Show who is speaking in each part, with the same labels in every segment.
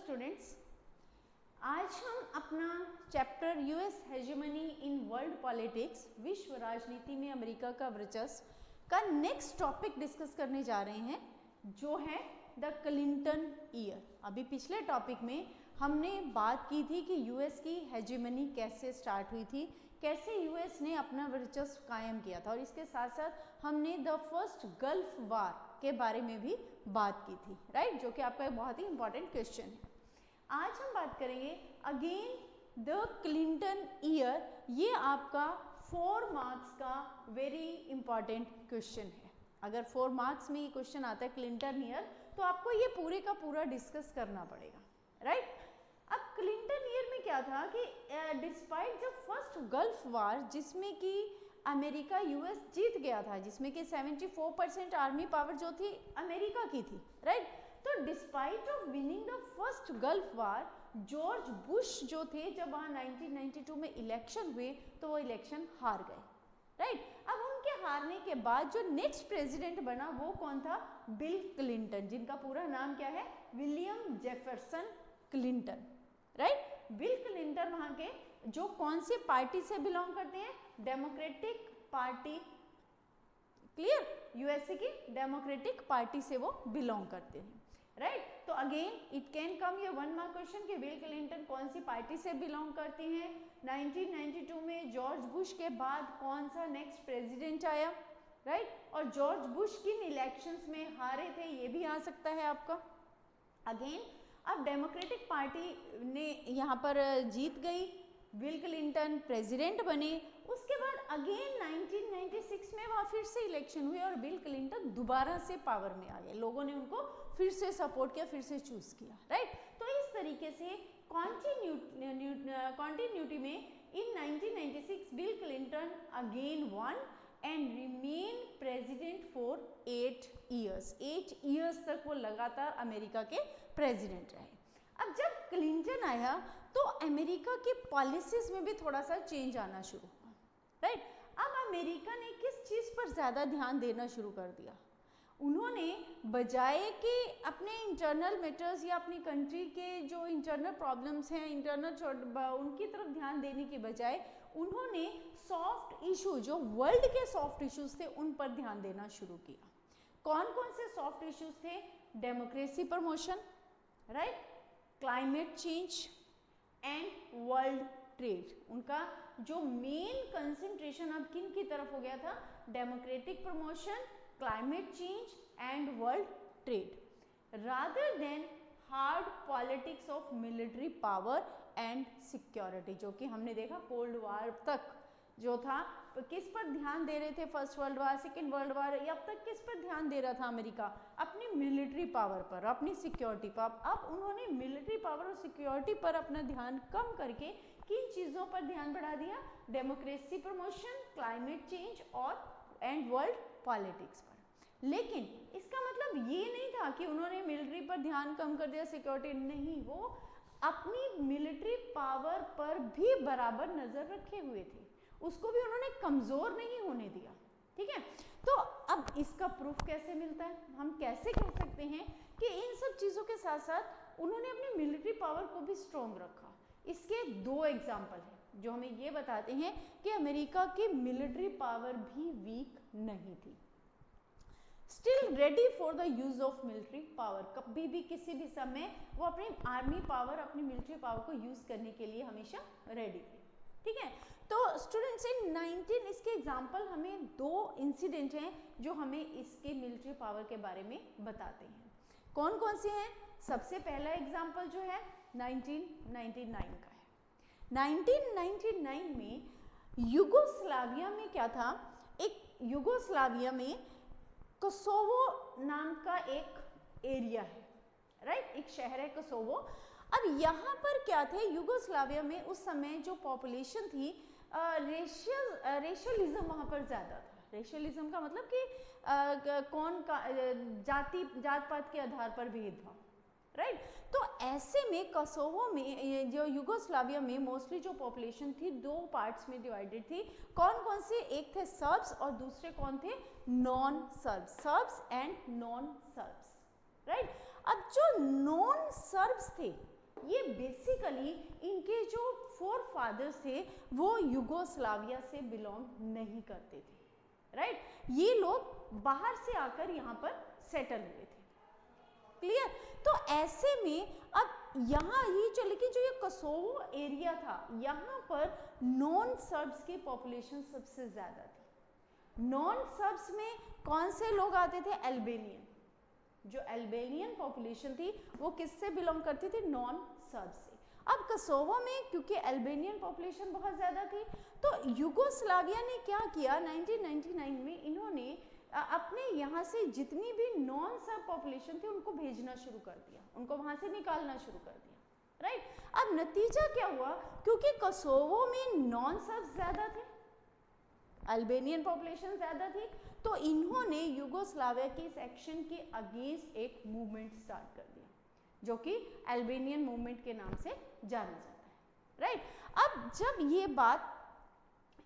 Speaker 1: Students, आज हम अपना chapter US hegemony in world politics, विश्व राजनीति में अमेरिका का वर्चस्व का नेक्स्ट टॉपिक डिस्कस करने जा रहे हैं, जो है द क्लिंटन ईयर। अभी पिछले टॉपिक में हमने बात की थी कि यूएस की हेजेमनी कैसे स्टार्ट हुई थी, कैसे यूएस ने अपना वर्चस्व कायम किया था, और इसके साथ साथ हमने द फर्स्ट गल्फ वार के बारे में भी बात की थी, राइट, जो कि आपका एक बहुत ही इंपॉर्टेंट क्वेश्चन है। आज हम बात करेंगे अगेन द क्लिंटन ईयर। ये आपका 4 मार्क्स का वेरी इंपॉर्टेंट क्वेश्चन है। अगर 4 मार्क्स में ये क्वेश्चन आता है क्लिंटन ईयर, तो आपको ये पूरे का पूरा डिस्कस करना पड़ेगा, राइट। अब क्लिंटन ईयर में क्या था कि डिस्पाइट द फर्स्ट गल्फ वार, जिसमें कि अमेरिका यूएस जीत गया था, जिसमें कि 74% आर्मी पावर जो थी अमेरिका की थी, राइट। तो despite of winning the first gulf war, George Bush जो थे, जब वहाँ 1992 में इलेक्शन हुए तो वो इलेक्शन हार गए, राइट। अब उनके हारने के बाद जो नेक्स्ट प्रेसिडेंट बना वो कौन था? बिल क्लिंटन, जिनका पूरा नाम क्या है? William Jefferson Clinton, right. Bill Clinton वहाँ के जो कौन सी पार्टी से बिलोंग करते हैं? डेमोक्रेटिक पार्टी, क्लियर, यूएसए की डेमोक्रेटिक पार्टी से वो बिलोंग करते हैं, राइट। तो अगेन इट कैन कम ये 1 मार्क क्वेश्चन कि बिल क्लिंटन कौन सी पार्टी से बिलोंग करते हैं। 1992 में जॉर्ज बुश के बाद कौन सा नेक्स्ट प्रेसिडेंट आया, राइट, और जॉर्ज बुश किन इलेक्शंस में हारे थे, ये भी आ सकता है आपका। अगेन अब डेमोक्रेटिक पार्टी ने यहाँ पर जीत गई, बिल क्लिंटन प्रेसिडेंट बने। उसके बाद अगेन 1996 में वहाँ फिर से इलेक्शन हुए और बिल क्लिंटन दोबारा से पावर में आ गए। लोगों ने उनको फिर से सपोर्ट किया, फिर से चूज किया, राइट। तो इस तरीके से कॉन्टिन्यूटी में इन 1996 bill Clinton again one and remain president for 8 years. 8 years तक वो लगातार अमेरिका के प्रेसिडेंट रहे। अब जब क्लिंटन आया तो अमेरिका की पॉलिसीज में भी थोड़ा सा चेंज आना शुरू हुआ, राइट। अब अमेरिका ने किस चीज़ पर ज़्यादा ध्यान देना शुरू कर दिया? उन्होंने बजाय कि अपने इंटरनल मैटर्स या अपनी कंट्री के जो इंटरनल प्रॉब्लम्स हैं, उनकी तरफ ध्यान देने की बजाय उन्होंने सॉफ्ट इशू, जो वर्ल्ड के सॉफ्ट इश्यूज थे, उन पर ध्यान देना शुरू किया। कौन कौन से सॉफ्ट इश्यूज थे? Democracy promotion, right, climate change and world trade. उनका जो मेन कंसंट्रेशन अब किन की तरफ हो गया था? Democratic promotion, climate change and world trade, rather than hard politics of military power and security, जो कि हमने देखा कोल्ड वॉर तक जो था, किस पर ध्यान दे रहे थे? First world war, second world war, अब तक किस पर ध्यान दे रहा था अमेरिका? अपनी मिलिट्री पावर पर, अपनी सिक्योरिटी पर। अब उन्होंने मिलिट्री पावर और सिक्योरिटी पर अपना ध्यान कम करके किन चीज़ों पर ध्यान बढ़ा दिया? डेमोक्रेसी प्रमोशन, क्लाइमेट चेंज और एंड वर्ल्ड पॉलिटिक्स पर। लेकिन इसका मतलब ये नहीं था कि उन्होंने मिलिट्री पर ध्यान कम कर दिया, सिक्योरिटी नहीं, वो अपनी मिलिट्री पावर पर भी बराबर नजर रखे हुए थे, उसको भी उन्होंने कमजोर नहीं होने दिया, ठीक है। तो अब इसका प्रूफ कैसे मिलता है? हम कैसे कह सकते हैं कि इन सब चीजों के साथ साथ उन्होंने अपनी मिलिट्री पावर को भी स्ट्रॉन्ग रखा? इसके 2 एग्जाम्पल हैं जो हमें ये बताते हैं कि अमेरिका की मिलिट्री पावर भी वीक नहीं थी, still ready for the use of military power. कभी भी किसी भी समय वो अपनी आर्मी पावर, अपनी मिलिट्री पावर को यूज करने के लिए हमेशा रेडी थे, ठीक है। तो स्टूडेंट्स इन इसके एग्जाम्पल हमें 2 इंसिडेंट हैं जो हमें इसके मिलिट्री पावर के बारे में बताते हैं। कौन कौन से हैं? सबसे पहला एग्जाम्पल जो है 1999 का है। 1999 में युगोस्लाविया में क्या था? एक युगोस्लाविया में कोसोवो नाम का एक एरिया है, राइट, एक शहर है कोसोवो। अब यहाँ पर क्या थे? युगोस्लाविया में उस समय जो पॉपुलेशन थी, रेशियलिज्म वहाँ पर ज़्यादा था। रेशियलिज्म का मतलब कि कौन का जात पात के आधार पर भेदभाव, राइट। तो ऐसे में कोसोवो में, जो युगोस्लाविया में मोस्टली जो पॉपुलेशन थी 2 पार्ट्स में डिवाइडेड थी। कौन कौन से? एक थे सर्ब्स और दूसरे कौन थे? Non shrubs, shrubs and non shrubs, right. अब जो नॉन सर्ब्स थे ये बेसिकली इनके जो फोर फादर्स थे वो युगोस्लाविया से बिलोंग नहीं करते थे, राइट। ये लोग बाहर से आकर यहाँ पर सेटल हुए थे, क्लियर। तो ऐसे में अब यहाँ ही चले कि जो ये कोसोवो एरिया था, यहाँ पर नॉन सर्ब्स की पॉपुलेशन सबसे ज्यादा थी। नॉन सर्ब्स में कौन से लोग आते थे? अल्बेनियन। जो अल्बेनियन पॉपुलेशन थी वो किससे बिलोंग करती थी? नॉन सर्ब से। अब कोसोवो में क्योंकि अल्बेनियन पॉपुलेशन बहुत ज़्यादा थी, तो युगोस्लाविया ने क्या किया, 1999 में इन्होंने अपने यहाँ से जितनी भी नॉन सर्ब पॉपुलेशन थी उनको भेजना शुरू कर दिया, उनको वहाँ से निकालना शुरू कर दिया, राइट। अब नतीजा क्या हुआ, क्योंकि कोसोवो में नॉन सर्ब ज़्यादा थे, अल्बेनियन पॉपुलेशन ज़्यादा थी, तो इन्होंने युगोस्लाविया के इस एक्शन के अगेंस्ट एक मूवमेंट स्टार्ट कर दिया जो कि अल्बेनियन मूवमेंट के नाम से जाना जाता है, राइट। अब जब ये बात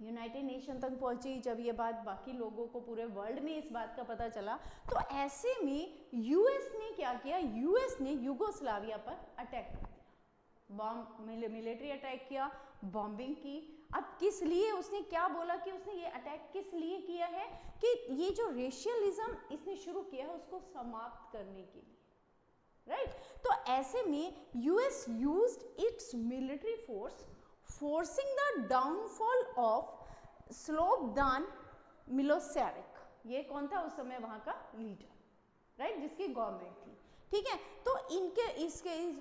Speaker 1: यूनाइटेड नेशन तक पहुंची, जब ये बात बाकी लोगों को पूरे वर्ल्ड में इस बात का पता चला, तो ऐसे में यूएस ने क्या किया, यूएस ने युगोस्लाविया पर अटैक कर दिया, बॉम्ब मिलिट्री अटैक किया, बॉम्बिंग की। अब किस लिए, उसने क्या बोला कि उसने ये अटैक किस लिए किया है कि ये जो रेशियलिज्म इसने शुरू किया है उसको समाप्त करने के लिए, राइट। तो ऐसे में US used it's military force forcing the downfall of Slobodan Milosevic. ये कौन था उस समय वहां का लीडर, राइट, जिसकी गवर्नमेंट थी, ठीक है। तो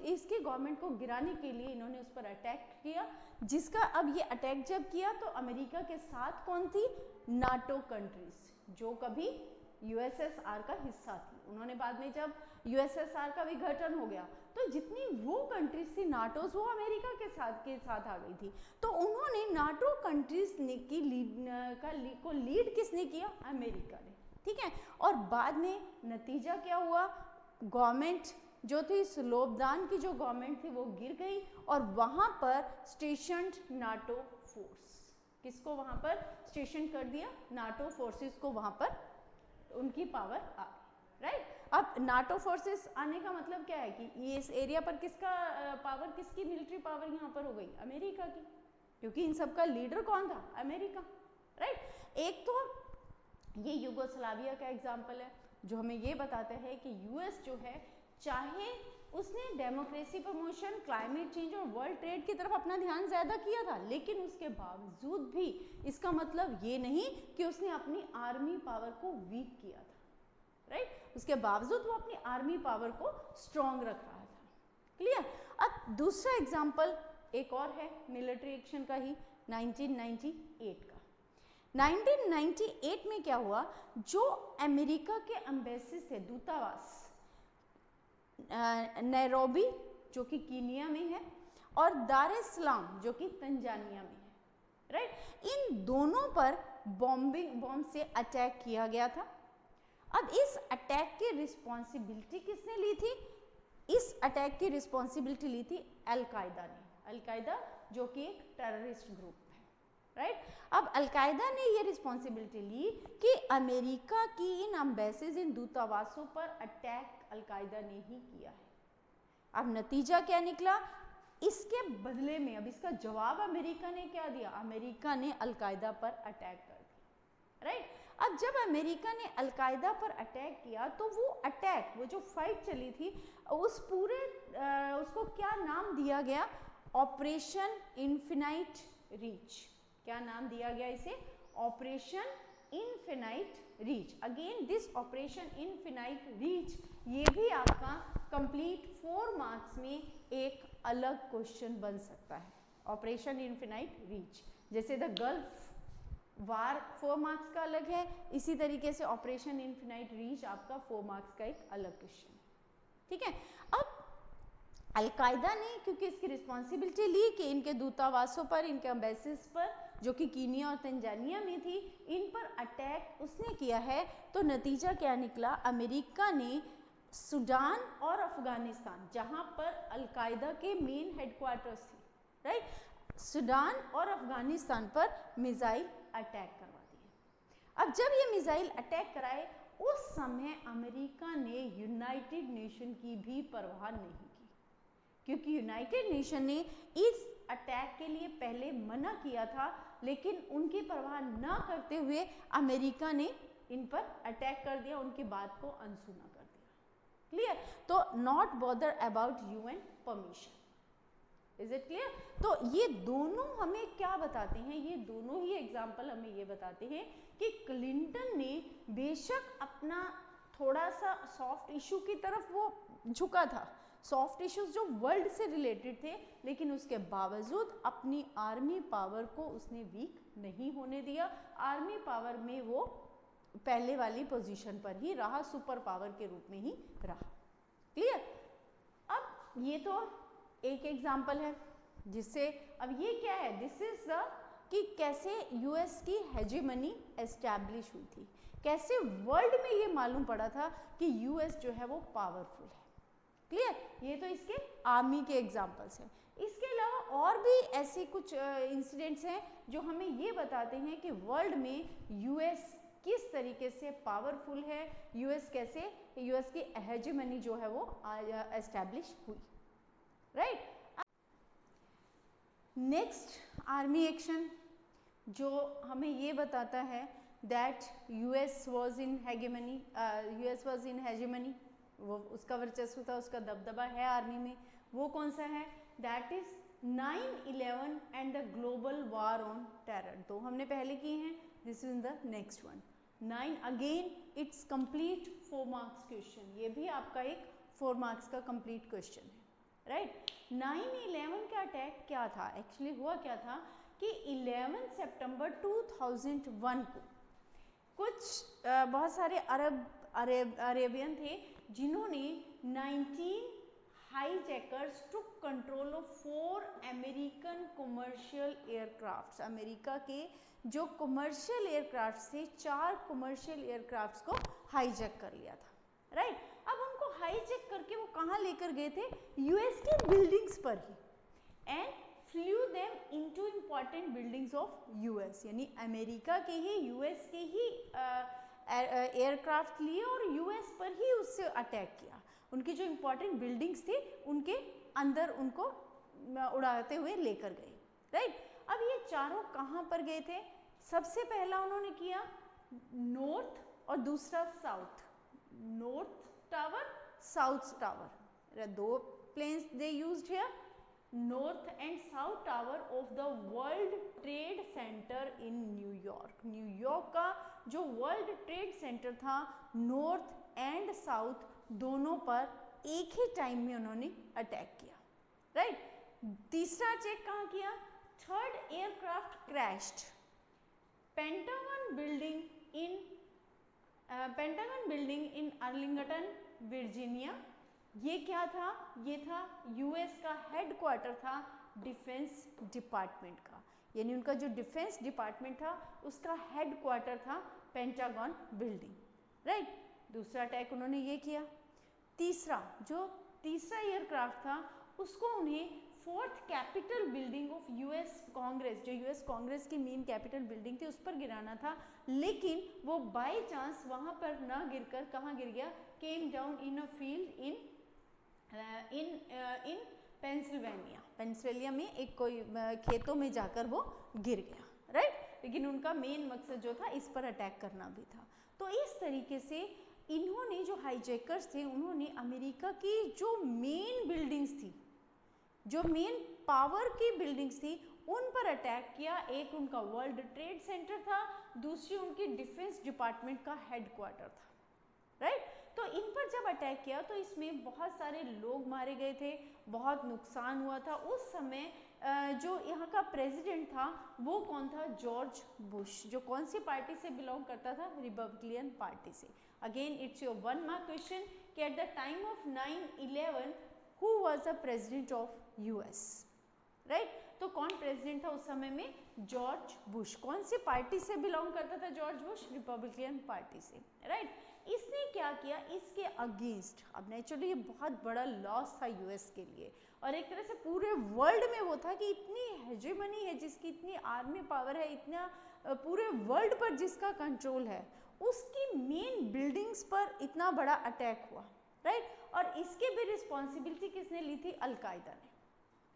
Speaker 1: इसके गवर्नमेंट को गिराने के लिए इन्होंने उस पर अटैक किया, जिसका अब ये अटैक जब किया तो अमेरिका के साथ कौन थी, नाटो कंट्रीज, जो कभी यूएसएसआर का हिस्सा थी। उन्होंने बाद में जब यूएसएसआर का विघटन हो गया तो जितनी वो कंट्रीज थी नाटोज, वो अमेरिका के साथ आ गई थी। तो उन्होंने नाटो कंट्रीज की लीड किसने किया, अमेरिका ने, ठीक है। और बाद में नतीजा क्या हुआ, गवर्नमेंट जो थी स्लोबोदान की जो गवर्नमेंट थी वो गिर गई और वहां पर स्टेशन्ड नाटो फोर्स, किसको वहां पर स्टेशन कर दिया, नाटो फोर्सेस को वहां पर उनकी पावर आ गई, राइट। अब नाटो फोर्सेस आने का मतलब क्या है कि ये इस एरिया पर किसका पावर, किसकी मिलिट्री पावर यहाँ पर हो गई, अमेरिका की, क्योंकि इन सब का लीडर कौन था, अमेरिका, राइट। एक तो ये युगोस्लाविया का एग्जाम्पल है जो हमें ये बताता है कि यूएस जो है, चाहे उसने डेमोक्रेसी प्रमोशन, क्लाइमेट चेंज और वर्ल्ड ट्रेड की तरफ अपना ध्यान ज्यादा किया था, लेकिन उसके बावजूद भी इसका मतलब ये नहीं कि उसने अपनी आर्मी पावर को वीक किया था, राइट। उसके बावजूद वो अपनी आर्मी पावर को स्ट्रॉन्ग रख रहा था, क्लियर। अब दूसरा एग्जाम्पल एक और है मिलिट्री एक्शन का ही, 1998 का। 1998 में क्या हुआ, जो अमेरिका के एम्बेसी से दूतावास नैरोबी जो कि कीनिया में है और दार एस सलाम जो कि तंजानिया में है, राइट, इन दोनों पर बॉम्ब से अटैक किया गया था। अब इस अटैक की रिस्पॉन्सिबिलिटी किसने ली थी, इस अटैक की रिस्पॉन्सिबिलिटी ली थी अल-कायदा ने, अल-कायदा जो कि एक टेररिस्ट ग्रुप है, राइट। अब अल-कायदा ने ये रिस्पॉन्सिबिलिटी ली कि अमेरिका की इन एम्बेसीज, इन दूतावासों पर अटैक अल-कायदा ने ही किया है। अब नतीजा क्या निकला, इसके बदले में, अब इसका जवाब अमेरिका ने क्या दिया, अमेरिका ने अल-कायदा पर अटैक कर दिया, राइट। अब जब अमेरिका ने अल-कायदा पर अटैक किया तो वो अटैक, वो जो फाइट चली थी, उस पूरे उसको क्या नाम दिया गया, ऑपरेशन इन्फिनाइट रीच। क्या नाम दिया गया इसे, operation infinite reach. Again this operation infinite reach, ये भी आपका कंप्लीट 4 मार्क्स में एक अलग क्वेश्चन बन सकता है। ऑपरेशन इन्फिनाइट रीच, जैसे द गल्फ वार 4 मार्क्स का अलग है, इसी तरीके से ऑपरेशन इन्फिनाइट रीच आपका 4 मार्क्स का एक अलग क्वेश्चन, ठीक है। अब अल-कायदा ने क्योंकि इसकी रिस्पॉन्सिबिलिटी ली कि इनके दूतावासों पर, इनके एम्बेसीज पर जो कि कीनिया और तंजानिया में थी, इन पर अटैक उसने किया है, तो नतीजा क्या निकला, अमेरिका ने सूडान और अफगानिस्तान, जहां पर अल-कायदा के मेन हेडक्वार्टर्स थे, राइट, सूडान और अफगानिस्तान पर मिसाइल अटैक करवा दिए। अब जब ये मिसाइल अटैक कराए, उस समय अमेरिका ने यूनाइटेड नेशन की भी परवाह नहीं की, क्योंकि यूनाइटेड नेशन ने इस अटैक के लिए पहले मना किया था, लेकिन उनकी परवाह न करते हुए अमेरिका ने इन पर अटैक कर दिया, उनकी बात को अनसुना कर दिया। क्लियर? तो not bother about UN permission. Is it clear? तो ये दोनों हमें क्या बताते हैं, ये दोनों ही एग्जाम्पल हमें ये बताते हैं कि क्लिंटन ने बेशक अपना थोड़ा सा सॉफ्ट इशू की तरफ वो झुका था, सॉफ्ट इश्यूज जो वर्ल्ड से रिलेटेड थे, लेकिन उसके बावजूद अपनी आर्मी पावर को उसने वीक नहीं होने दिया। आर्मी पावर में वो पहले वाली पोजीशन पर ही रहा, सुपर पावर के रूप में ही रहा। क्लियर? अब ये तो एक एग्जाम्पल है जिससे, अब ये क्या है, दिस इज द कि कैसे यूएस की हेजेमनी एस्टैब्लिश हुई थी, कैसे वर्ल्ड में ये मालूम पड़ा था कि यूएस जो है वो पावरफुल है। क्लियर? ये तो इसके आर्मी के एग्जाम्पल्स हैं। इसके अलावा और भी ऐसे कुछ इंसिडेंट्स हैं जो हमें ये बताते हैं कि वर्ल्ड में यूएस किस तरीके से पावरफुल है, यूएस कैसे, यूएस की हेजेमनी जो है वो एस्टैब्लिश हुई। राइट? नेक्स्ट आर्मी एक्शन जो हमें ये बताता है that US was in hegemony, US was in hegemony, वो उसका वर्चस्व था, उसका दबदबा है आर्मी में, वो कौन सा है, that is 9/11 and the global war on terror. तो हमने पहले किए हैं, this is the next one 9। Again it's complete 4 marks question, ये भी आपका एक 4 मार्क्स का कंप्लीट क्वेश्चन है। राइट? 9/11 का अटैक क्या था, एक्चुअली हुआ क्या था कि 11 सितंबर 2001 को कुछ बहुत सारे अरेबियन थे जिन्होंने 19 hijackers took control of 4 American commercial aircrafts. America के जो कमर्शियल एयरक्राफ्ट्स थे, 4 कमर्शियल एयरक्राफ्ट्स को हाईजैक कर लिया था। राइट? अब उनको हाईजैक करके वो कहाँ लेकर गए थे, यूएस की बिल्डिंग्स पर ही, and flew them into important buildings of US, यानी अमेरिका के ही, यूएस के ही एयरक्राफ्ट लिए और यूएस पर ही उससे अटैक किया। उनकी जो इंपॉर्टेंट बिल्डिंग्स थी उनके अंदर उनको उड़ाते हुए लेकर गए। राइट? अब ये चारों कहाँ पर गए थे, सबसे पहला उन्होंने किया नॉर्थ और दूसरा south, north tower, south tower, 2 planes they used here, north and south tower of the world trade center in New York. New York का जो वर्ल्ड ट्रेड सेंटर था, नॉर्थ एंड साउथ दोनों पर एक ही टाइम में उन्होंने अटैक किया। राइट? तीसरा अटैक कहाँ किया, 3rd aircraft crashed pentagon building in Arlington Virginia. ये क्या था, ये था यूएस का हेडक्वार्टर था डिफेंस डिपार्टमेंट का, यानी उनका जो डिफेंस डिपार्टमेंट था उसका हेडक्वार्टर था पेंटागन बिल्डिंग। राइट? दूसरा अटैक उन्होंने ये किया। तीसरा एयरक्राफ्ट था उसको उन्हें 4th capital building of US Congress, जो यूएस कांग्रेस की मेन कैपिटल बिल्डिंग थी, उस पर गिराना था, लेकिन वो बाय चांस वहां पर ना गिरकर कहाँ गिर गया, came down in a field in Pennsylvania में एक कोई खेतों में जाकर वो गिर गया। राइट? लेकिन उनका मेन मकसद जो था इस पर अटैक करना भी था। तो इस तरीके से इन्होंने, जो हाईजैकर्स थे, उन्होंने अमेरिका की जो मेन बिल्डिंग्स थी, जो मेन पावर की बिल्डिंग्स थी, उन पर अटैक किया। एक उनका वर्ल्ड ट्रेड सेंटर था, दूसरी उनकी डिफेंस डिपार्टमेंट का हेडक्वार्टर था। राइट? तो इन पर जब अटैक किया तो इसमें बहुत सारे लोग मारे गए थे, बहुत नुकसान हुआ था। उस समय जो यहाँ का प्रेसिडेंट था वो कौन था, जॉर्ज बुश, जो कौन सी पार्टी से बिलोंग करता था, रिपब्लिकन पार्टी से। Again it's your 1 mark question कि at the time of 9/11 who was the president of US. Right? तो कौन प्रेसिडेंट था उस समय में, जॉर्ज बुश। कौन सी पार्टी से बिलोंग करता था जॉर्ज बुश, रिपब्लिकन पार्टी से। राइट? इसने क्या किया, इसके अगेंस्ट, अब नेचुरली ये बहुत बड़ा लॉस था यूएस के लिए, और एक तरह से पूरे वर्ल्ड में वो था कि इतनी हेजेमनी है, जिसकी इतनी आर्मी पावर है, इतना पूरे वर्ल्ड पर जिसका कंट्रोल है, उसकी मेन बिल्डिंग्स पर इतना बड़ा अटैक हुआ। राइट? और इसके भी रिस्पॉन्सिबिलिटी किसने ली थी? अलकायदा ने,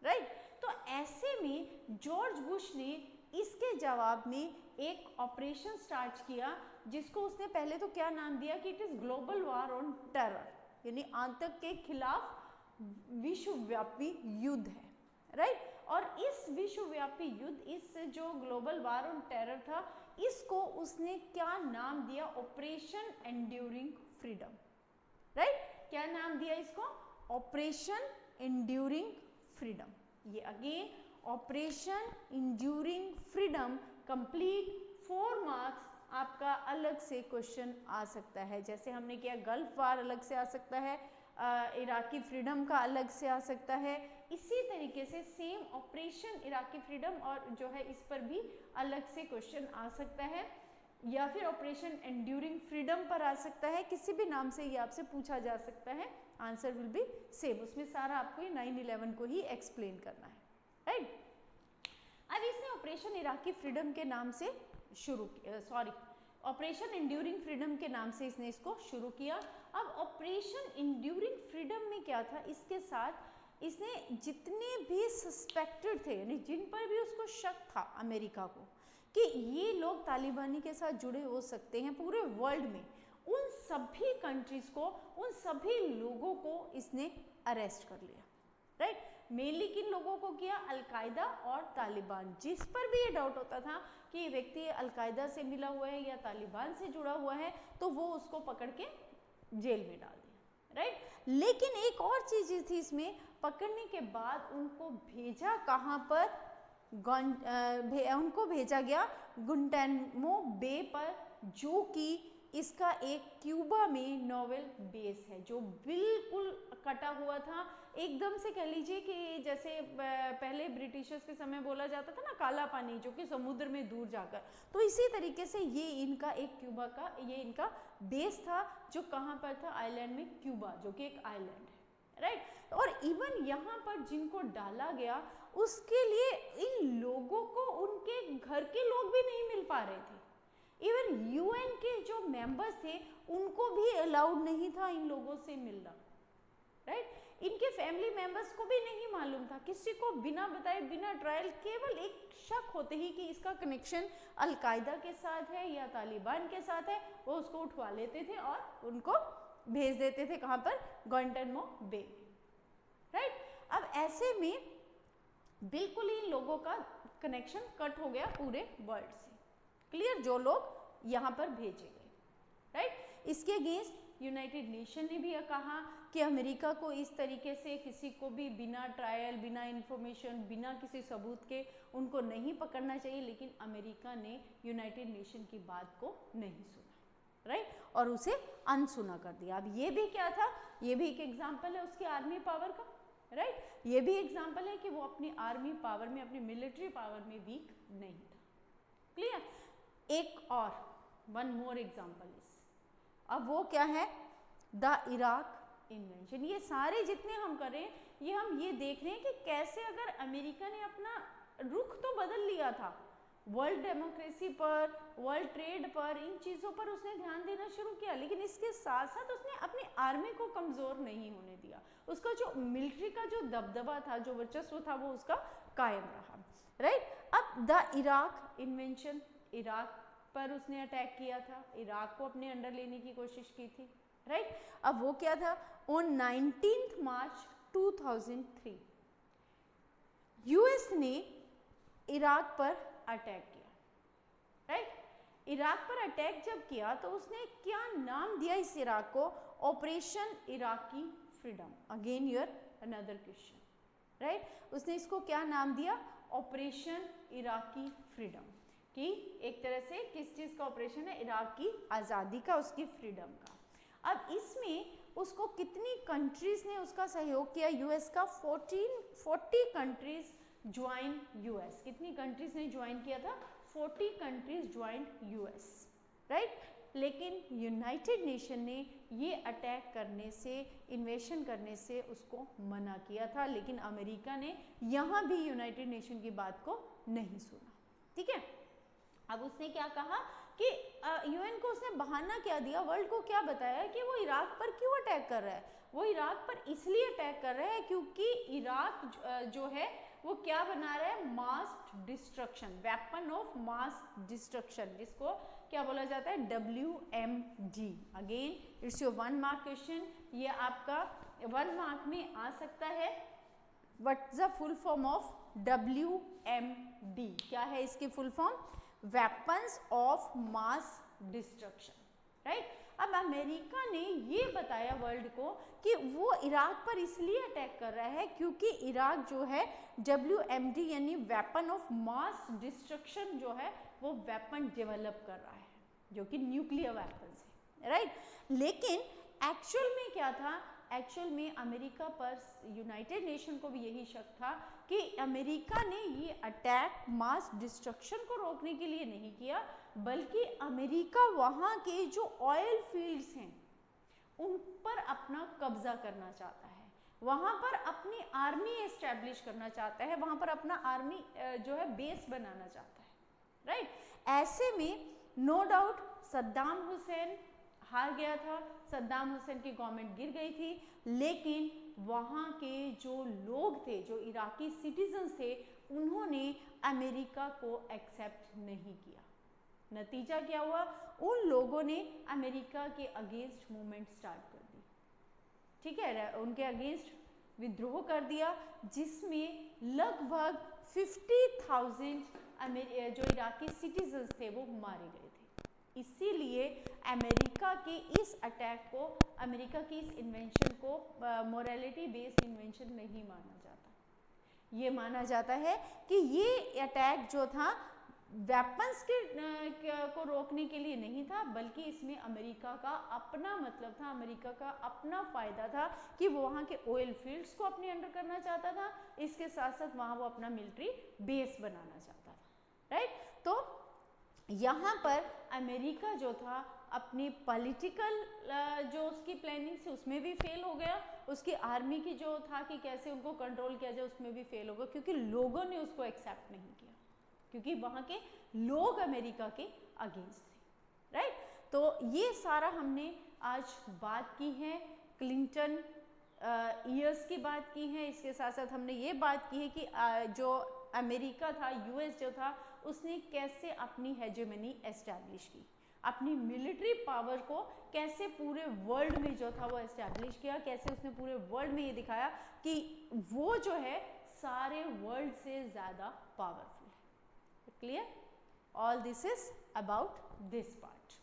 Speaker 1: राइट। तो ऐसे में जॉर्ज बुश ने इसके जवाब में एक ऑपरेशन स्टार्ट किया जिसको उसने पहले तो क्या नाम दिया कि it is global war on terror, यानी आतंक के खिलाफ विश्वव्यापी युद्ध है, राइट। और इस विश्वव्यापी युद्ध, इस जो ग्लोबल वॉर ऑन टेरर था, इसको उसने क्या नाम दिया? Operation enduring freedom, right. क्या नाम दिया इसको? Operation enduring freedom. ये again operation enduring freedom complete 4 marks आपका अलग से क्वेश्चन आ सकता है। जैसे हमने किया गल्फ वार अलग से आ सकता है, इराकी फ्रीडम का अलग से आ सकता है, इसी तरीके से सेम ऑपरेशन इराकी फ्रीडम और जो है इस पर भी अलग से क्वेश्चन आ सकता है, या फिर ऑपरेशन एंड्यूरिंग फ्रीडम पर आ सकता है। किसी भी नाम से ये आपसे पूछा जा सकता है, आंसर विल बी सेम। उसमें सारा आपको ये 9/11 को ही एक्सप्लेन करना है, राइट। अब इसने ऑपरेशन इराकी फ्रीडम के नाम से शुरू किया, सॉरी ऑपरेशन एंड्यूरिंग फ्रीडम के नाम से इसने इसको शुरू किया। अब ऑपरेशन एंड्यूरिंग फ्रीडम में क्या था? इसके साथ इसने जितने भी सस्पेक्टेड थे, यानी जिन पर भी उसको शक था अमेरिका को कि ये लोग तालिबानी के साथ जुड़े हो सकते हैं पूरे वर्ल्ड में, उन सभी कंट्रीज को, उन सभी लोगों को इसने अरेस्ट कर लिया, राइट। मेनली किन लोगों को किया? अलकायदा और तालिबान। जिस पर भी ये डाउट होता था कि ये व्यक्ति अलकायदा से मिला हुआ है या तालिबान से जुड़ा हुआ है, तो वो उसको पकड़ के जेल में डाल दिया, राइट। लेकिन एक और चीज थी इसमें, पकड़ने के बाद उनको भेजा कहाँ पर? उनको भेजा गया गुंटानामो बे पर, जो कि इसका एक क्यूबा में नॉवेल बेस है, जो बिल्कुल कटा हुआ था एकदम से। कह लीजिए कि जैसे पहले ब्रिटिशर्स के समय बोला जाता था ना काला पानी, जो कि समुद्र में दूर जाकर, तो इसी तरीके से ये इनका एक क्यूबा का ये इनका बेस था, जो कहाँ पर था? आइलैंड में क्यूबा, जो कि एक आइलैंड है, राइट। और इवन यहाँ पर जिनको डाला गया उसके लिए इन लोगों को उनके घर के लोग भी नहीं मिल पा रहे थे। इवन यूएन के जो मेंबर्स थे उनको भी अलाउड नहीं था इन लोगों से मिलना, राइट। इनके फैमिली मेंबर्स को भी नहीं मालूम था, किसी को बिना बताए, बिना ट्रायल, केवल एक शक होते ही कि इसका कनेक्शन अलकायदा के साथ है या तालिबान के साथ है, वो उसको उठवा लेते थे और उनको भेज देते थे कहाँ पर? गुआंटानामो बे, राइट। अब ऐसे में बिल्कुल इन लोगों का कनेक्शन कट हो गया पूरे वर्ल्ड से, क्लियर, जो लोग यहाँ पर भेजे गए, राइट। इसके अगेंस्ट यूनाइटेड नेशन ने भी कहा कि अमेरिका को इस तरीके से किसी को भी बिना ट्रायल, बिना इंफॉर्मेशन, बिना किसी सबूत के उनको नहीं पकड़ना चाहिए, लेकिन अमेरिका ने यूनाइटेड नेशन की बात को नहीं सुना, राइट, और उसे अनसुना कर दिया। अब ये भी क्या था? ये भी एक एग्जाम्पल है उसकी आर्मी पावर का, राइट। ये भी एग्जाम्पल है कि वो अपनी आर्मी पावर में, अपनी मिलिट्री पावर में वीक नहीं था, क्लियर। एक और वन मोर एग्जाम्पल इज, अब वो क्या है? The Iraq invention. ये सारे जितने हम करें, ये हम ये देख रहे हैं कि कैसे अगर अमेरिका ने अपना रुख तो बदल लिया था, वर्ल्ड डेमोक्रेसी पर, वर्ल्ड ट्रेड पर, इन चीज़ों पर उसने ध्यान देना शुरू किया, लेकिन इसके साथ साथ उसने अपनी आर्मी को कमज़ोर नहीं होने दिया। उसका जो मिलिट्री का जो दबदबा था, जो वर्चस्व था, वो उसका कायम रहा, राइट। अब द इराक इन्वेंशन, इराक पर उसने अटैक किया था, इराक को अपने अंडर लेने की कोशिश की थी, राइट। अब वो क्या था? ऑन 19 मार्च 2003 यूएस ने इराक पर अटैक किया, राइट। इराक पर अटैक जब किया तो उसने क्या नाम दिया इस इराक को? Operation Iraqi freedom. Again your another question, right. उसने इसको क्या नाम दिया? ऑपरेशन इराकी फ्रीडम, कि एक तरह से किस चीज का ऑपरेशन है? इराक की आज़ादी का, उसकी फ्रीडम का। अब इसमें उसको कितनी कंट्रीज ने उसका सहयोग किया? यूएस का 40 कंट्रीज ज्वाइन यूएस। कितनी कंट्रीज ने ज्वाइन किया था? 40 कंट्रीज ज्वाइन यूएस, राइट। लेकिन यूनाइटेड नेशन ने ये अटैक करने से, इन्वेशन करने से उसको मना किया था, लेकिन अमेरिका ने यहाँ भी यूनाइटेड नेशन की बात को नहीं सुना, ठीक है। अब उसने क्या कहा कि यूएन को उसने बहाना क्या दिया, वर्ल्ड को क्या बताया कि वो इराक पर क्यों अटैक कर रहा है। वो इराक पर इसलिए अटैक कर रहा है क्योंकि इराक जो है वो क्या बना रहा है, mass destruction, weapon of mass destruction, जिसको क्या बोला जाता है, WMD। Again it's your 1 mark question, ये आपका 1 मार्क में आ सकता है। What's the full form of WMD, क्या है इसकी full form, weapons of mass destruction, right. अब अमेरिका ने ये बताया वर्ल्ड को कि वो इराक पर इसलिए अटैक कर रहा है क्योंकि इराक जो है WMD यानी वेपन ऑफ मास डिस्ट्रक्शन जो है वो वेपन डेवलप कर रहा है, जो कि न्यूक्लियर वेपन्स है, राइट। लेकिन एक्चुअल में क्या था, एक्चुअल में अमेरिका पर यूनाइटेड नेशन को भी यही शक था कि अमेरिका ने ये अटैक मास डिस्ट्रक्शन को रोकने के लिए नहीं किया, बल्कि अमेरिका वहाँ के जो ऑयल फील्ड्स हैं उन पर अपना कब्जा करना चाहता है, वहाँ पर अपनी आर्मी एस्टैब्लिश करना चाहता है, वहाँ पर अपना आर्मी जो है बेस बनाना चाहता है, राइट। ऐसे में नो डाउट सद्दाम हुसैन हार गया था, सद्दाम हुसैन की गवर्नमेंट गिर गई थी, लेकिन वहाँ के जो लोग थे, जो इराकी सिटीजन्स थे, उन्होंने अमेरिका को एक्सेप्ट नहीं किया। नतीजा क्या हुआ, उन लोगों ने अमेरिका के अगेंस्ट मूवमेंट स्टार्ट कर दी, ठीक है, उनके अगेंस्ट विद्रोह कर दिया, जिसमें लगभग 50,000 जो इराकी सिटीजन्स थे वो मारे गए थे। इसीलिए अमेरिका के इस अटैक को, अमेरिका की इस इन्वेंशन को मोरालिटी बेस्ड इन्वेंशन नहीं माना जाता। ये माना जाता है कि ये अटैक जो था वेपन्स को रोकने के लिए नहीं था, बल्कि इसमें अमेरिका का अपना मतलब था, अमेरिका का अपना फायदा था कि वो वहाँ के ऑयल फील्ड्स को अपने अंडर करना चाहता था, इसके साथ साथ वहाँ वो अपना मिलिट्री बेस बनाना चाहता था, राइट। तो यहाँ पर अमेरिका जो था अपनी पॉलिटिकल जो उसकी प्लानिंग थी उसमें भी फेल हो गया, उसकी आर्मी की जो था कि कैसे उनको कंट्रोल किया जाए उसमें भी फेल हो गया, क्योंकि लोगों ने उसको एक्सेप्ट नहीं किया, क्योंकि वहाँ के लोग अमेरिका के अगेंस्ट थे, राइट। तो ये सारा हमने आज बात की है, क्लिंटन ईयर्स की बात की है, इसके साथ साथ हमने ये बात की है कि जो अमेरिका था, यूएस जो था, उसने कैसे अपनी हेजेमनी एस्टैब्लिश की, अपनी मिलिट्री पावर को कैसे पूरे वर्ल्ड में जो था वो एस्टैब्लिश किया, कैसे उसने पूरे वर्ल्ड में ये दिखाया कि वो जो है सारे वर्ल्ड से ज़्यादा पावरफुल है। Clear? All this is about this part.